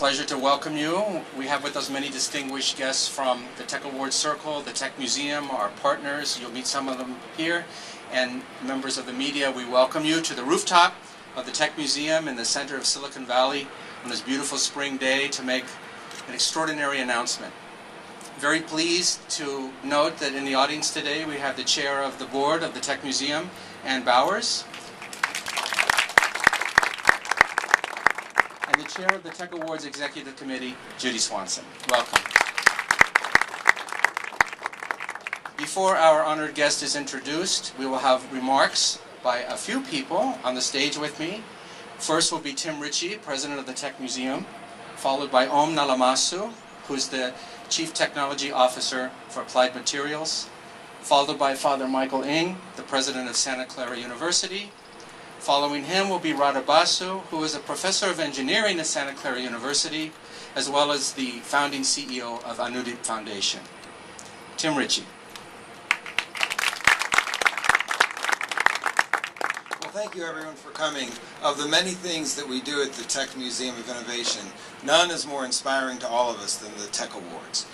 Pleasure to welcome you. We have with us many distinguished guests from the Tech Awards Circle, the Tech Museum, our partners. You'll meet some of them here. And members of the media, we welcome you to the rooftop of the Tech Museum in the center of Silicon Valley on this beautiful spring day to make an extraordinary announcement. Very pleased to note that in the audience today we have the chair of the board of the Tech Museum, Ann Bowers, and the chair of the Tech Awards Executive Committee, Judy Swanson. Welcome. Before our honored guest is introduced, we will have remarks by a few people on the stage with me. First will be Tim Ritchie, president of the Tech Museum, followed by Om Nalamasu, who's the Chief Technology Officer for Applied Materials, followed by Father Michael Ng, the president of Santa Clara University. Following him will be Radha Basu, who is a professor of engineering at Santa Clara University, as well as the founding CEO of Infosys Foundation. Tim Ritchie. Thank you everyone for coming. Of the many things that we do at the Tech Museum of Innovation, none is more inspiring to all of us than the Tech Awards.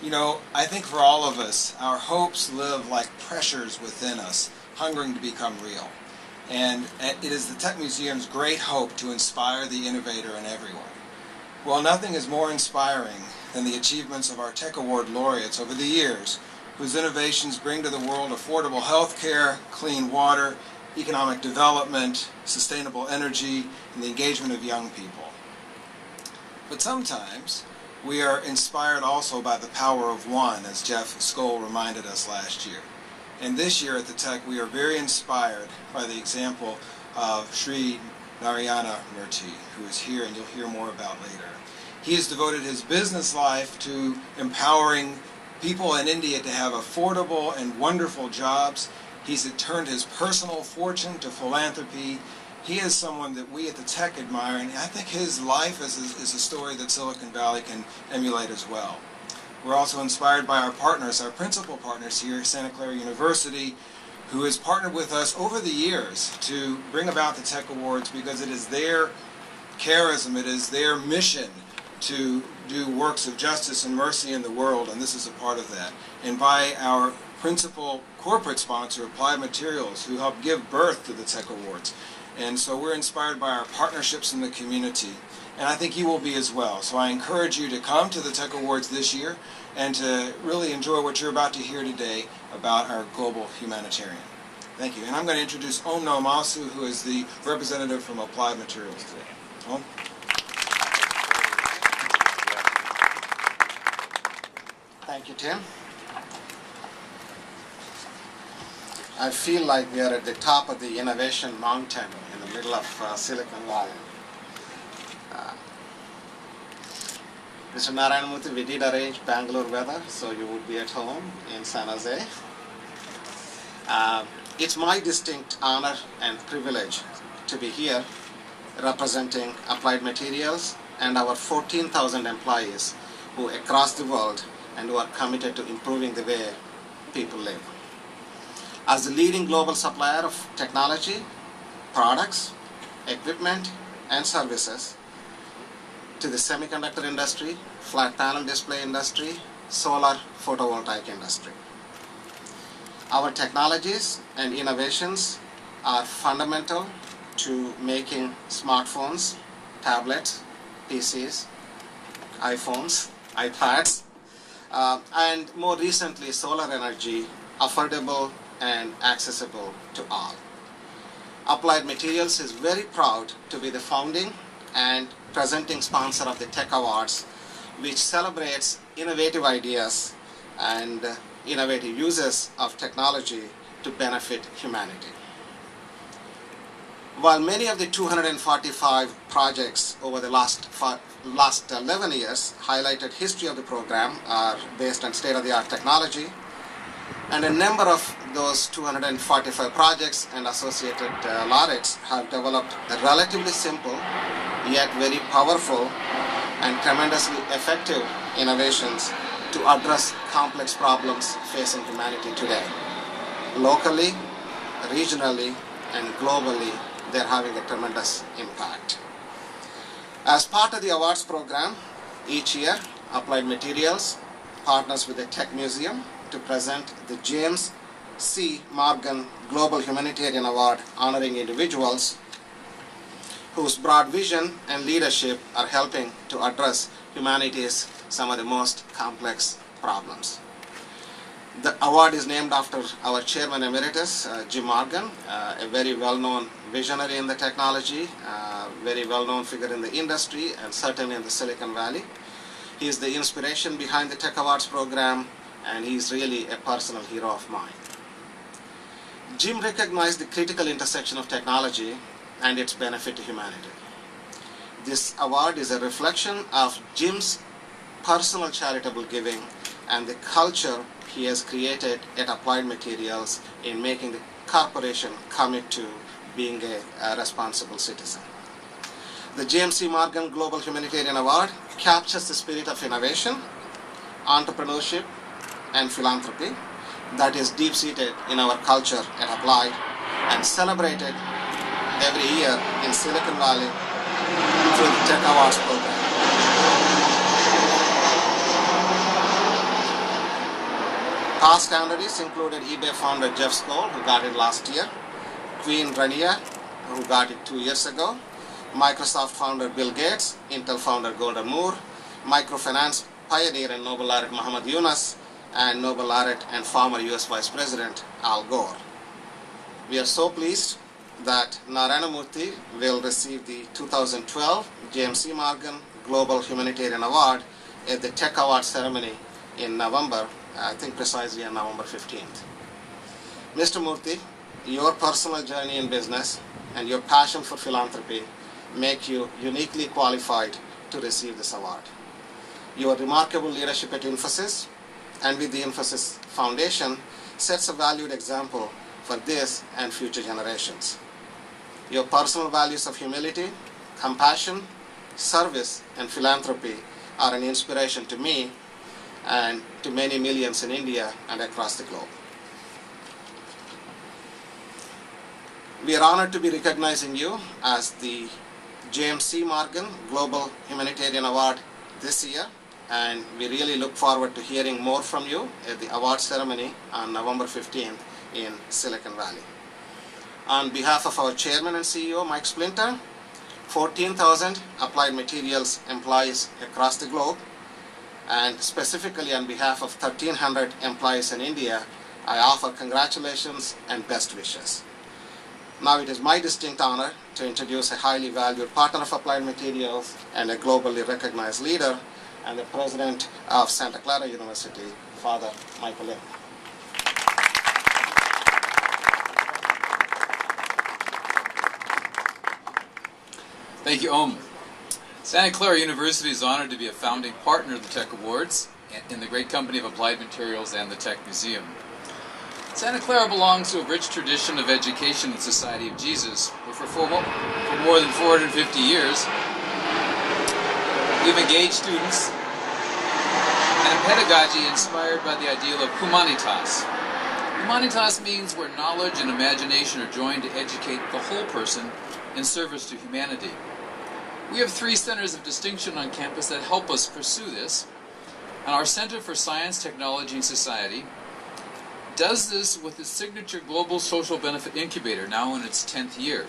You know, I think for all of us, our hopes live like pressures within us, hungering to become real. And it is the Tech Museum's great hope to inspire the innovator in everyone. Well, nothing is more inspiring than the achievements of our Tech Award laureates over the years, whose innovations bring to the world affordable health care, clean water, economic development, sustainable energy, and the engagement of young people. But sometimes we are inspired also by the power of one, as Jeff Skoll reminded us last year. And this year at the Tech, we are very inspired by the example of Sri Narayana Murthy, who is here and you'll hear more about later. He has devoted his business life to empowering people in India to have affordable and wonderful jobs. He's turned his personal fortune to philanthropy. He is someone that we at the Tech admire, and I think his life is a story that Silicon Valley can emulate as well. We're also inspired by our partners, our principal partners here at Santa Clara University, who has partnered with us over the years to bring about the Tech Awards because it is their charism, it is their mission to do works of justice and mercy in the world, and this is a part of that. And by our principal corporate sponsor, Applied Materials, who helped give birth to the Tech Awards. And so we're inspired by our partnerships in the community. And I think you will be as well. So I encourage you to come to the Tech Awards this year and to really enjoy what you're about to hear today about our Global Humanitarian. Thank you. And I'm going to introduce Om Nalamasu, who is the representative from Applied Materials today. Om? Thank you, Tim. I feel like we are at the top of the innovation mountain in the middle of Silicon Valley. Mr. Narayana, we did arrange Bangalore weather, so you would be at home in San Jose. It's my distinct honor and privilege to be here representing Applied Materials and our 14,000 employees who across the world and who are committed to improving the way people live. As the leading global supplier of technology, products, equipment, and services to the semiconductor industry, flat panel display industry, solar photovoltaic industry. Our technologies and innovations are fundamental to making smartphones, tablets, PCs, iPhones, iPads, and more recently solar energy affordable and accessible to all. Applied Materials is very proud to be the founding and presenting sponsor of the Tech Awards, which celebrates innovative ideas and innovative uses of technology to benefit humanity. While many of the 245 projects over the last 11 years highlighted history of the program are based on state-of-the-art technology, and a number of those 245 projects and associated laureates have developed relatively simple yet very powerful and tremendously effective innovations to address complex problems facing humanity today. Locally, regionally, and globally, they're having a tremendous impact. As part of the awards program, each year, Applied Materials partners with the Tech Museum to present the James C. Morgan Global Humanitarian Award, honoring individuals whose broad vision and leadership are helping to address humanity's some of the most complex problems. The award is named after our Chairman Emeritus, Jim Morgan, a very well-known visionary in the technology, very well-known figure in the industry, and certainly in the Silicon Valley. He is the inspiration behind the Tech Awards program, and he's really a personal hero of mine. Jim recognized the critical intersection of technology and its benefit to humanity. This award is a reflection of Jim's personal charitable giving and the culture he has created at Applied Materials in making the corporation commit to being a responsible citizen. The James C. Morgan Global Humanitarian Award captures the spirit of innovation, entrepreneurship, and philanthropy that is deep-seated in our culture at Applied and celebrated every year in Silicon Valley through the Tech Awards program. Past honorees included eBay founder Jeff Skoll, who got it last year, Queen Rania, who got it 2 years ago, Microsoft founder Bill Gates, Intel founder Gordon Moore, microfinance pioneer and Nobel laureate Muhammad Yunus, and Nobel laureate and former US Vice President Al Gore. We are so pleased that Narayana Murthy will receive the 2012 James C. Morgan Global Humanitarian Award at the Tech Award ceremony in November, I think precisely on November 15th. Mr. Murthy, your personal journey in business and your passion for philanthropy make you uniquely qualified to receive this award. Your remarkable leadership at Infosys and with the Infosys Foundation sets a valued example for this and future generations. Your personal values of humility, compassion, service, and philanthropy are an inspiration to me and to many millions in India and across the globe. We are honored to be recognizing you as the James C. Morgan Global Humanitarian Award this year, and we really look forward to hearing more from you at the award ceremony on November 15th in Silicon Valley. On behalf of our Chairman and CEO, Mike Splinter, 14,000 Applied Materials employees across the globe, and specifically on behalf of 1,300 employees in India, I offer congratulations and best wishes. Now it is my distinct honor to introduce a highly valued partner of Applied Materials and a globally recognized leader, and the president of Santa Clara University, Father Michael Lim. Thank you, Om. Santa Clara University is honored to be a founding partner of the Tech Awards in the great company of Applied Materials and the Tech Museum. Santa Clara belongs to a rich tradition of education in the Society of Jesus, where for more than 450 years, we've engaged students in a pedagogy inspired by the ideal of humanitas. Humanitas means where knowledge and imagination are joined to educate the whole person in service to humanity. We have 3 centers of distinction on campus that help us pursue this, and our Center for Science, Technology, and Society does this with its signature Global Social Benefit Incubator, now in its 10th year.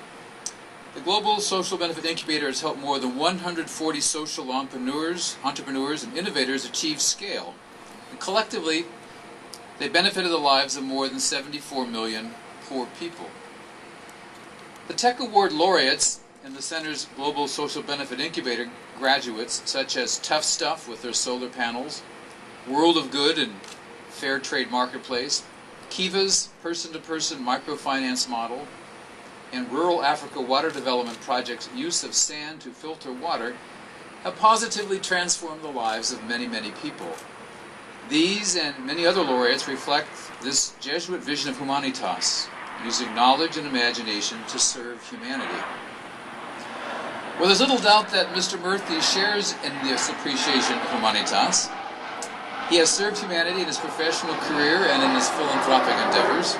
The Global Social Benefit Incubator has helped more than 140 social entrepreneurs and innovators achieve scale, and collectively, they benefited the lives of more than 74 million poor people. The Tech Award laureates in the Center's Global Social Benefit Incubator graduates, such as Tough Stuff with their solar panels, World of Good and Fair Trade Marketplace, Kiva's person-to-person microfinance model, and Rural Africa Water Development Project's use of sand to filter water, have positively transformed the lives of many, many people. These and many other laureates reflect this Jesuit vision of humanitas, using knowledge and imagination to serve humanity. Well, there's little doubt that Mr. Murthy shares in this appreciation of humanitas. He has served humanity in his professional career and in his philanthropic endeavors.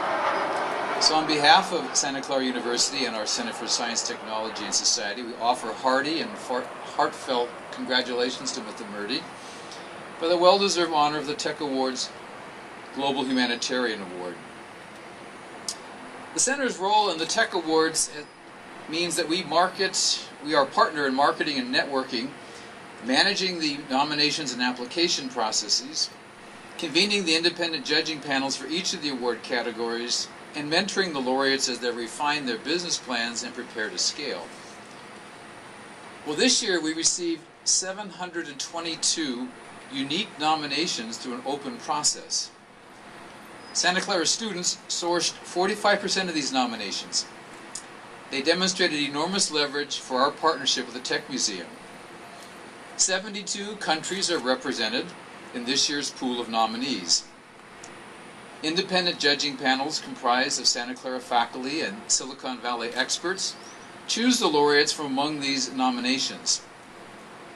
So on behalf of Santa Clara University and our Center for Science, Technology, and Society, we offer hearty and heartfelt congratulations to Murthy for the well-deserved honor of the Tech Award's Global Humanitarian Award. The Center's role in the Tech Awards means that we are a partner in marketing and networking, managing the nominations and application processes, convening the independent judging panels for each of the award categories, and mentoring the laureates as they refine their business plans and prepare to scale. Well, this year we received 722 unique nominations through an open process. Santa Clara students sourced 45% of these nominations. They demonstrated enormous leverage for our partnership with the Tech Museum. 72 countries are represented in this year's pool of nominees. Independent judging panels comprised of Santa Clara faculty and Silicon Valley experts choose the laureates from among these nominations.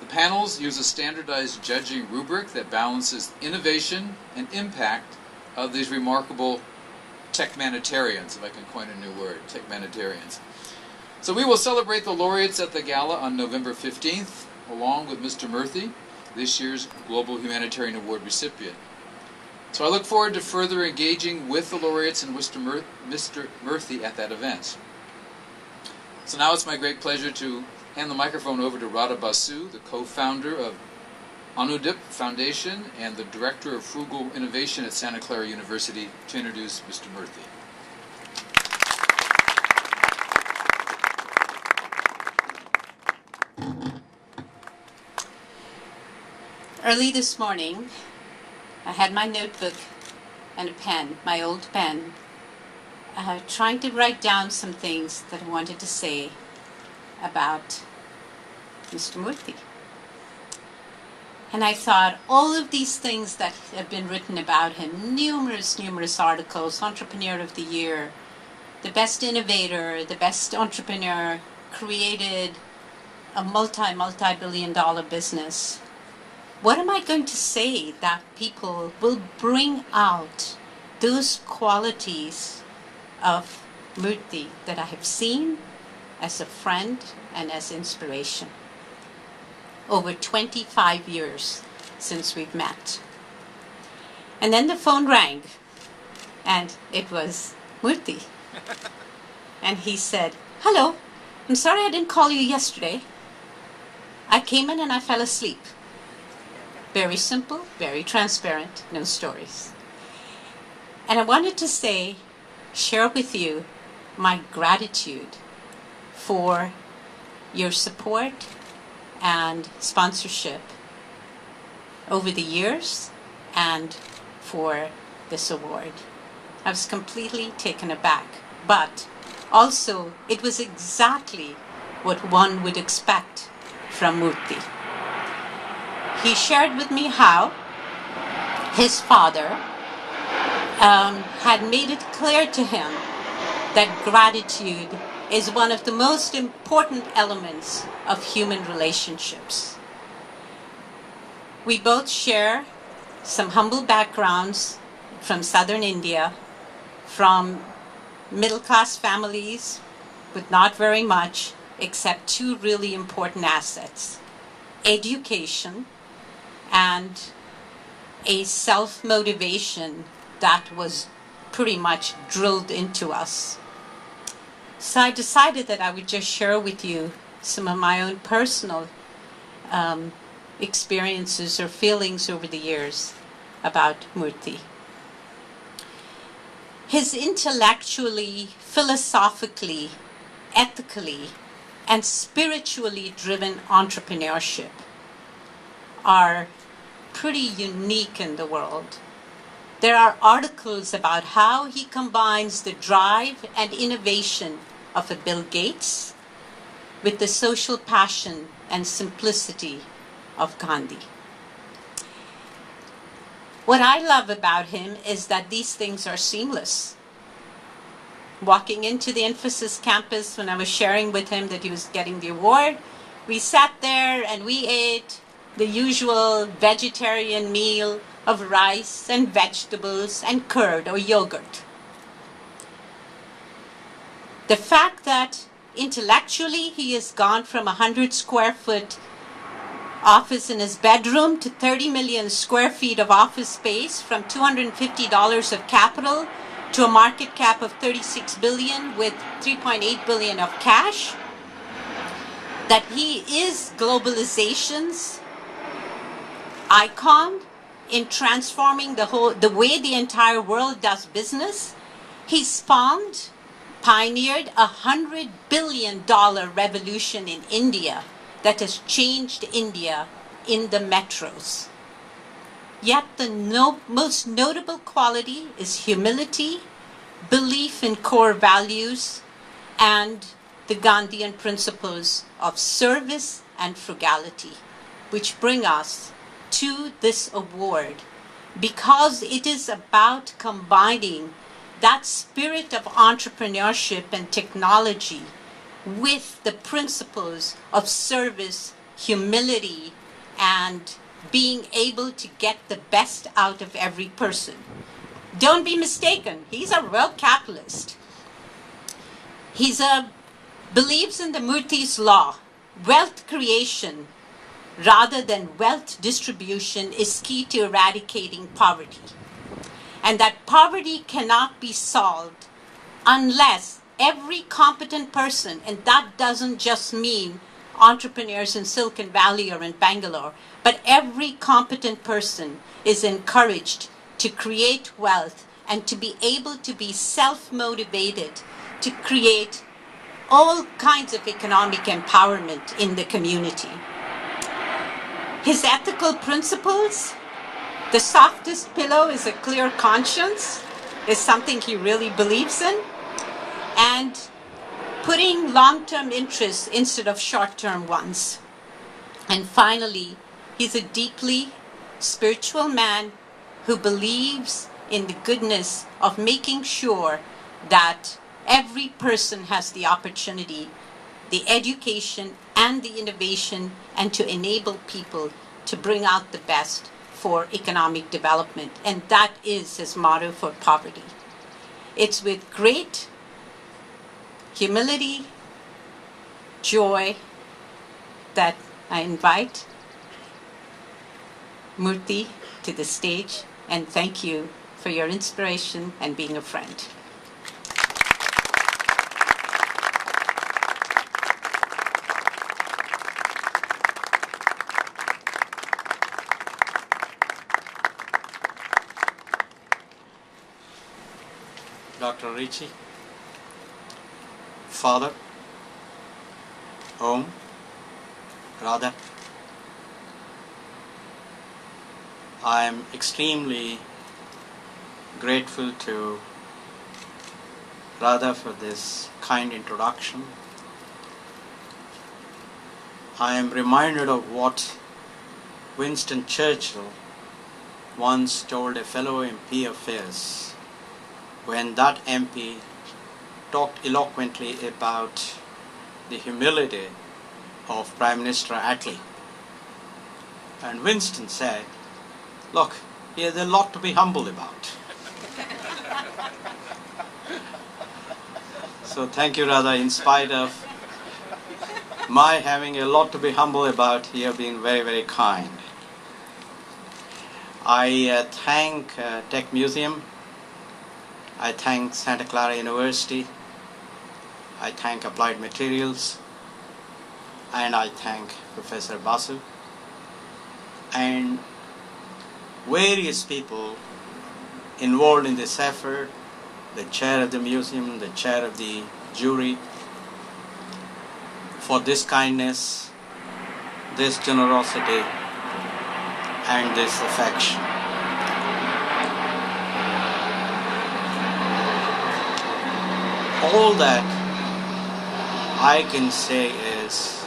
The panels use a standardized judging rubric that balances innovation and impact of these remarkable techmanitarians, if I can coin a new word, techmanitarians. So we will celebrate the laureates at the gala on November 15th, along with Mr. Murthy, this year's Global Humanitarian Award recipient. So I look forward to further engaging with the laureates and Mr. Murthy at that event. So now it's my great pleasure to hand the microphone over to Radha Basu, the co-founder of Infosys Foundation and the Director of Frugal Innovation at Santa Clara University, to introduce Mr. Murthy. Early this morning, I had my notebook and a pen, my old pen, trying to write down some things that I wanted to say about Mr. Murthy. And I thought all of these things that have been written about him, numerous articles, Entrepreneur of the Year, the best innovator, the best entrepreneur, created a multi-billion dollar business. What am I going to say that people will bring out those qualities of Murthy that I have seen as a friend and as inspiration? Over 25 years since we've met. And then the phone rang, and it was Murthy. And he said, "Hello, I'm sorry I didn't call you yesterday. I came in and I fell asleep." Very simple, very transparent, no stories. And I wanted to share with you my gratitude for your support and sponsorship over the years and for this award. I was completely taken aback, but also it was exactly what one would expect from Murthy. He shared with me how his father had made it clear to him that gratitude is one of the most important elements of human relationships. We both share some humble backgrounds from southern India, from middle-class families with not very much except two really important assets: education and a self-motivation that was pretty much drilled into us. So I decided that I would just share with you some of my own personal experiences or feelings over the years about Murthy. His intellectually, philosophically, ethically, and spiritually driven entrepreneurship are pretty unique in the world. There are articles about how he combines the drive and innovation of a Bill Gates with the social passion and simplicity of Gandhi. What I love about him is that these things are seamless. Walking into the Infosys campus when I was sharing with him that he was getting the award, we sat there and we ate the usual vegetarian meal of rice and vegetables and curd or yogurt. The fact that intellectually he has gone from a 100 square foot office in his bedroom to 30 million square feet of office space, from $250 of capital to a market cap of 36 billion with 3.8 billion of cash. That he is globalization's icon in transforming the way the entire world does business. He pioneered $100 billion revolution in India that has changed India in the metros. Yet the most notable quality is humility, belief in core values, and the Gandhian principles of service and frugality, which bring us to this award, because it is about combining that spirit of entrepreneurship and technology with the principles of service, humility, and being able to get the best out of every person. Don't be mistaken, he's a real capitalist. Believes in the Murthy's law. Wealth creation rather than wealth distribution is key to eradicating poverty. And that poverty cannot be solved unless every competent person, and that doesn't just mean entrepreneurs in Silicon Valley or in Bangalore, but every competent person is encouraged to create wealth and to be able to be self-motivated to create all kinds of economic empowerment in the community. His ethical principles, the softest pillow is a clear conscience, is something he really believes in, and putting long-term interests instead of short-term ones. And finally, he's a deeply spiritual man who believes in the goodness of making sure that every person has the opportunity, the education and the innovation, and to enable people to bring out the best for economic development. And that is his motto for poverty. It's with great humility, joy, that I invite Murthy to the stage, and thank you for your inspiration and being a friend. Dr. Ricci, Father, Om, Radha, I am extremely grateful to Radha for this kind introduction. I am reminded of what Winston Churchill once told a fellow MP of his when that MP talked eloquently about the humility of Prime Minister Attlee. And Winston said, look, he has a lot to be humble about. So thank you, Radha. In spite of my having a lot to be humble about, you have been very, very kind. I thank Tech Museum. I thank Santa Clara University. I thank Applied Materials. And I thank Professor Basu and various people involved in this effort, the chair of the museum, the chair of the jury, for this kindness, this generosity, and this affection. All that I can say is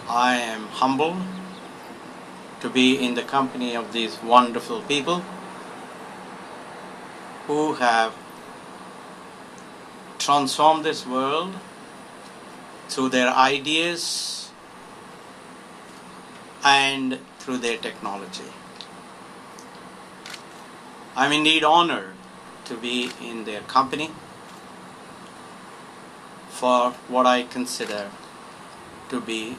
I am humbled to be in the company of these wonderful people who have transformed this world through their ideas and through their technology. I'm indeed honored to be in their company, for what I consider to be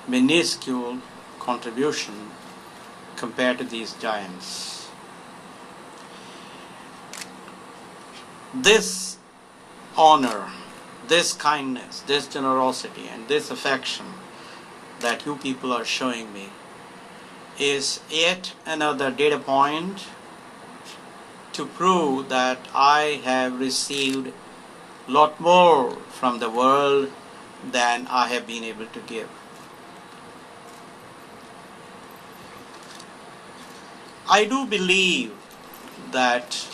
minuscule contribution compared to these giants. This honor, this kindness, this generosity, and this affection that you people are showing me is yet another data point to prove that I have received a lot more from the world than I have been able to give. I do believe that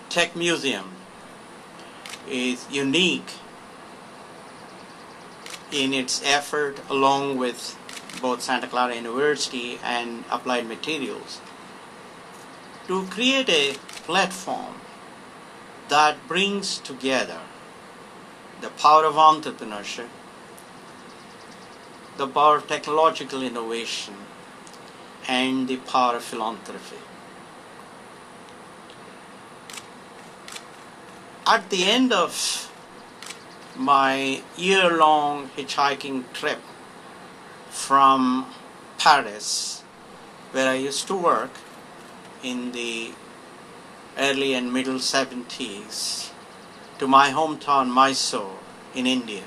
Tech Museum is unique in its effort, along with both Santa Clara University and Applied Materials, to create a platform that brings together the power of entrepreneurship, the power of technological innovation, and the power of philanthropy. At the end of my year-long hitchhiking trip from Paris, where I used to work in the early and middle 70s, to my hometown Mysore in India,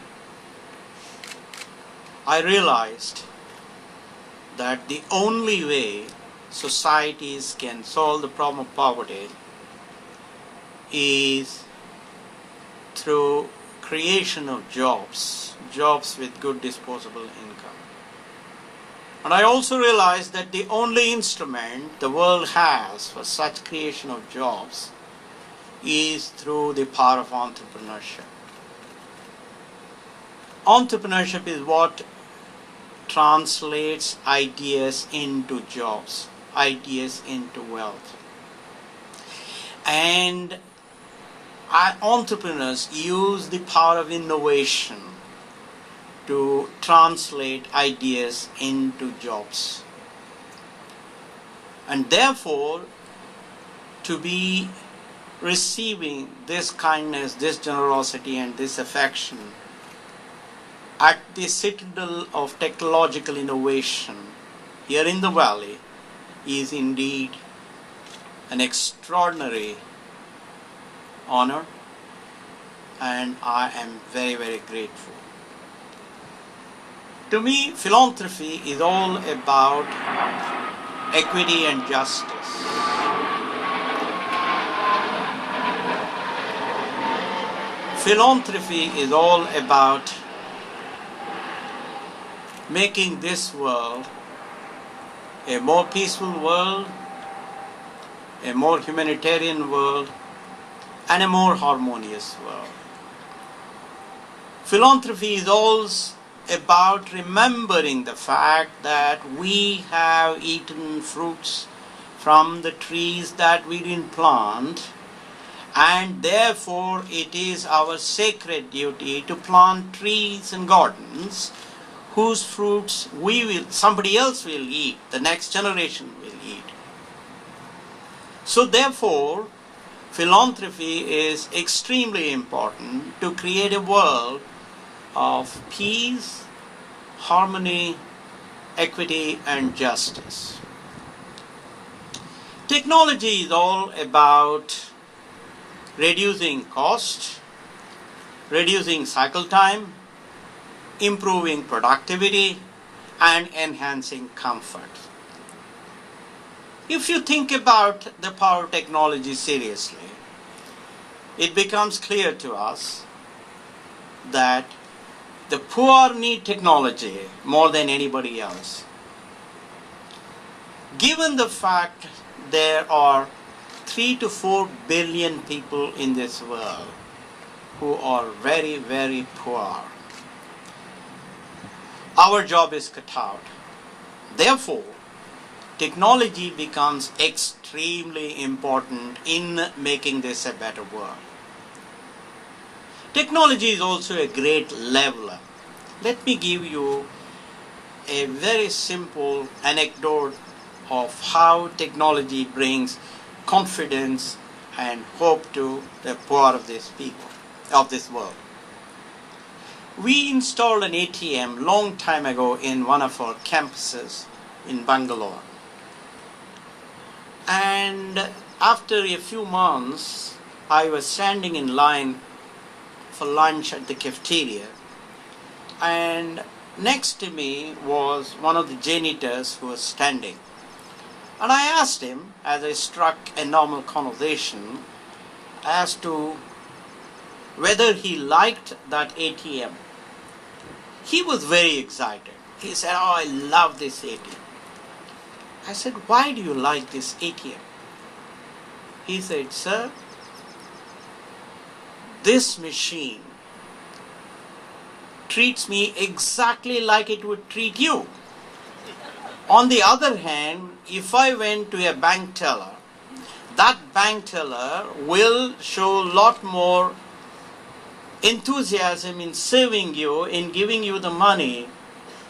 I realized that the only way societies can solve the problem of poverty is through creation of jobs with good disposable income. And I also realized that the only instrument the world has for such creation of jobs is through the power of entrepreneurship. Entrepreneurship is what translates ideas into jobs, ideas into wealth. And entrepreneurs use the power of innovation to translate ideas into jobs. And therefore, to be receiving this kindness, this generosity, and this affection at the citadel of technological innovation here in the valley is indeed an extraordinary honor, and I am very, very grateful. To me, philanthropy is all about equity and justice. Philanthropy is all about making this world a more peaceful world, a more humanitarian world, and a more harmonious world. Philanthropy is also about remembering the fact that we have eaten fruits from the trees that we didn't plant, and therefore it is our sacred duty to plant trees and gardens whose fruits somebody else will eat, the next generation will eat. So therefore, philanthropy is extremely important to create a world of peace, harmony, equity, and justice. Technology is all about reducing cost, reducing cycle time, improving productivity, and enhancing comfort. If you think about the power of technology seriously, it becomes clear to us that the poor need technology more than anybody else. Given the fact there are 3 to 4 billion people in this world who are very, very poor, our job is cut out. Therefore, technology becomes extremely important in making this a better world. Technology is also a great leveler. Let me give you a very simple anecdote of how technology brings confidence and hope to the poor of these people. of this world. We installed an ATM long time ago in one of our campuses in Bangalore. And after a few months, I was standing in line for lunch at the cafeteria, and next to me was one of the janitors who was standing. And I asked him, as I struck a normal conversation, as to whether he liked that ATM. He was very excited. He said, "Oh, I love this ATM." I said, "Why do you like this ATM?" He said, "Sir, this machine treats me exactly like it would treat you. On the other hand, if I went to a bank teller, that bank teller will show a lot more enthusiasm in serving you, in giving you the money.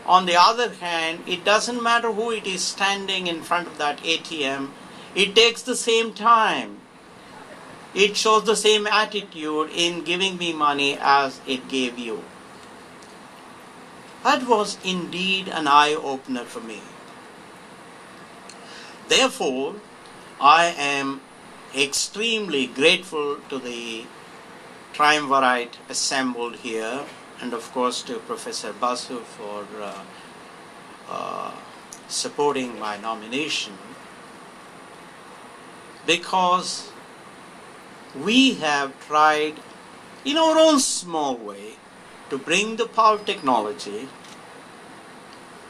On the other hand, it doesn't matter who it is standing in front of that ATM, it takes the same time. It shows the same attitude in giving me money as it gave you." That was indeed an eye-opener for me. Therefore, I am extremely grateful to the triumvirate assembled here, and of course to Professor Basu for supporting my nomination, because we have tried in our own small way to bring the power of technology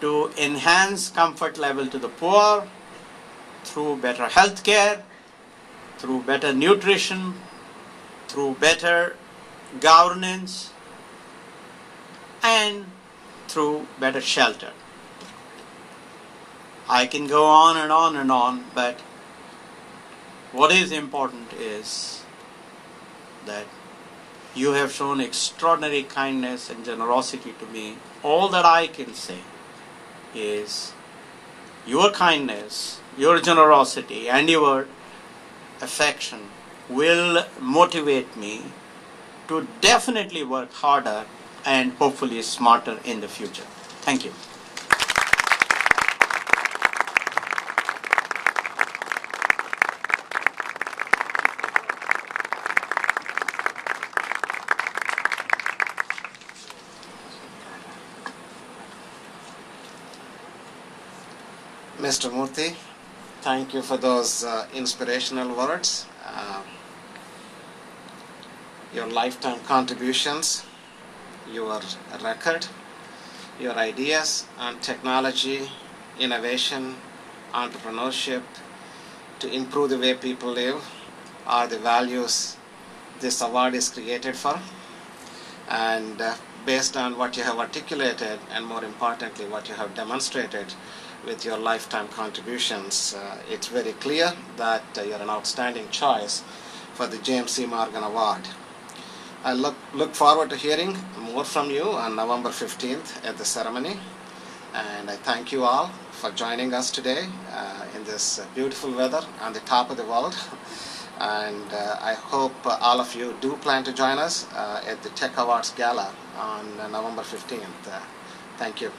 to enhance comfort level to the poor through better health care, through better nutrition, through better governance, and through better shelter. I can go on and on and on, but what is important is that you have shown extraordinary kindness and generosity to me. All that I can say is your kindness, your generosity, and your affection will motivate me to definitely work harder and hopefully smarter in the future. Thank you. Mr. Murthy, thank you for those inspirational words. Your lifetime contributions, your record, your ideas on technology, innovation, entrepreneurship, to improve the way people live are the values this award is created for. And based on what you have articulated, and more importantly what you have demonstrated with your lifetime contributions, it's very clear that you're an outstanding choice for the James C. Morgan Award. I look forward to hearing more from you on November 15th at the ceremony, and I thank you all for joining us today in this beautiful weather on the top of the world. And I hope all of you do plan to join us at the Tech Awards Gala on November 15th. Thank you.